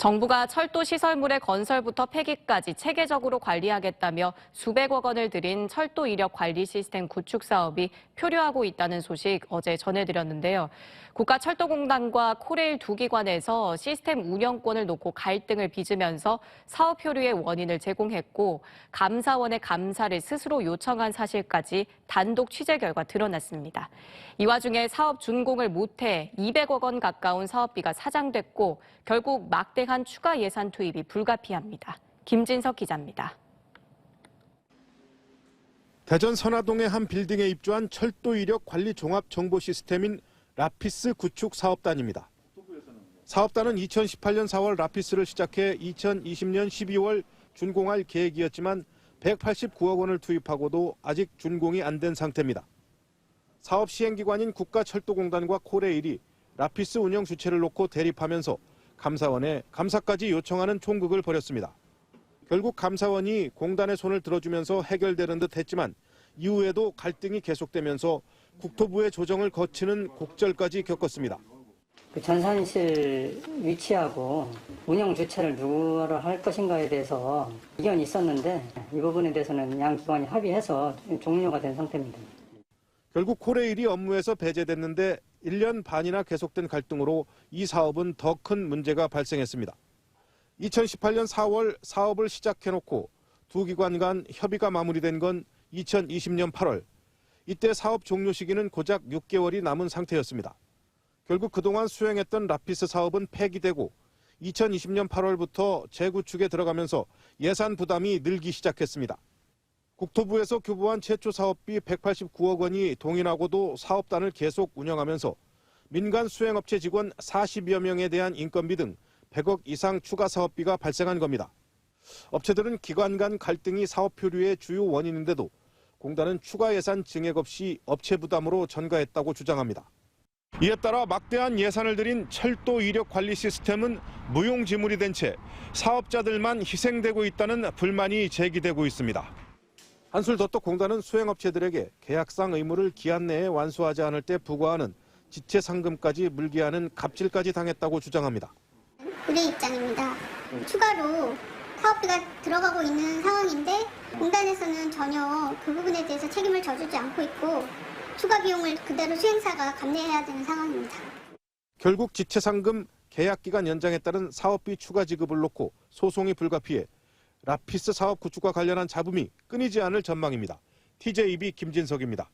정부가 철도 시설물의 건설부터 폐기까지 체계적으로 관리하겠다며 수백억 원을 들인 철도 이력 관리 시스템 구축 사업이 표류하고 있다는 소식 어제 전해드렸는데요. 국가철도공단과 코레일 두 기관에서 시스템 운영권을 놓고 갈등을 빚으면서 사업 표류의 원인을 제공했고 감사원의 감사를 스스로 요청한 사실까지 단독 취재 결과 드러났습니다. 이 와중에 사업 준공을 못해 200억 원 가까운 사업비가 사장됐고 결국 막대한 추가 예산 투입이 불가피합니다. 김진석 기자입니다. 대전 선화동의 한 빌딩에 입주한 철도 이력 관리 종합 정보 시스템인 라피스 구축 사업단입니다. 사업단은 2018년 4월 라피스를 시작해 2020년 12월 준공할 계획이었지만 189억 원을 투입하고도 아직 준공이 안 된 상태입니다. 사업 시행기관인 국가철도공단과 코레일이 라피스 운영 주체를 놓고 대립하면서 감사원에 감사까지 요청하는 총극을 벌였습니다. 결국 감사원이 공단의 손을 들어주면서 해결되는 듯 했지만 이후에도 갈등이 계속되면서 국토부의 조정을 거치는 곡절까지 겪었습니다. 전산실 위치하고 운영 주체를 누구로 할 것인가에 대해서 이견이 있었는데 이 부분에 대해서는 양 기관이 합의해서 종료가 된 상태입니다. 결국 코레일이 업무에서 배제됐는데 1년 반이나 계속된 갈등으로 이 사업은 더 큰 문제가 발생했습니다. 2018년 4월 사업을 시작해놓고 두 기관 간 협의가 마무리된 건 2020년 8월. 이때 사업 종료 시기는 고작 6개월이 남은 상태였습니다. 결국 그동안 수행했던 라피스 사업은 폐기되고 2020년 8월부터 재구축에 들어가면서 예산 부담이 늘기 시작했습니다. 국토부에서 교부한 최초 사업비 189억 원이 동일하고도 사업단을 계속 운영하면서 민간 수행업체 직원 40여 명에 대한 인건비 등 100억 이상 추가 사업비가 발생한 겁니다. 업체들은 기관 간 갈등이 사업 표류의 주요 원인인데도 공단은 추가 예산 증액 없이 업체 부담으로 전가했다고 주장합니다. 이에 따라 막대한 예산을 들인 철도 이력 관리 시스템은 무용지물이 된 채 사업자들만 희생되고 있다는 불만이 제기되고 있습니다. 한술 더 또 공단은 수행업체들에게 계약상 의무를 기한 내에 완수하지 않을 때 부과하는 지체상금까지 물게 하는 갑질까지 당했다고 주장합니다. 우리 입장입니다. 추가로 사업비가 들어가고 있는 상황인데 공단에서는 전혀 그 부분에 대해서 책임을 져주지 않고 있고 추가 비용을 그대로 수행사가 감내해야 되는 상황입니다. 결국 지체상금 계약기간 연장에 따른 사업비 추가 지급을 놓고 소송이 불가피해 라피스 사업 구축과 관련한 잡음이 끊이지 않을 전망입니다. TJB 김진석입니다.